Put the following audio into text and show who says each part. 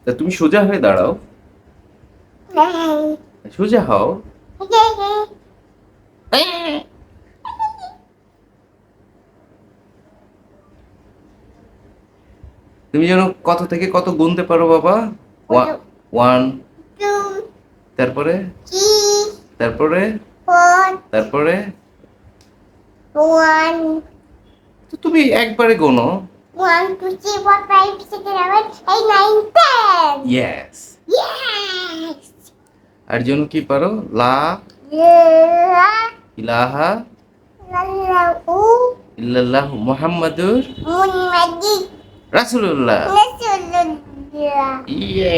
Speaker 1: তা তুমি সোজা হয়ে দাঁড়াও, সোজা হও। তুমি যেন কত থেকে কত গুনতে পারো বাবা? ওয়ান, তারপরে তারপরে তারপরে তো তুমি একবারে গোনো।
Speaker 2: 1, 2, 3, 4, 5, 6, 7, 8, 9, 10.
Speaker 1: ইয়েস।
Speaker 2: Yes.
Speaker 1: আর জন্য কি পারো? লা
Speaker 2: La
Speaker 1: ইলাহা
Speaker 2: la la
Speaker 1: ইল্লাল্লাহু মুহাম্মাদুর
Speaker 2: Muhammad
Speaker 1: রাসূলুল্লাহ।
Speaker 2: Rasulullah.
Speaker 1: ইয়ে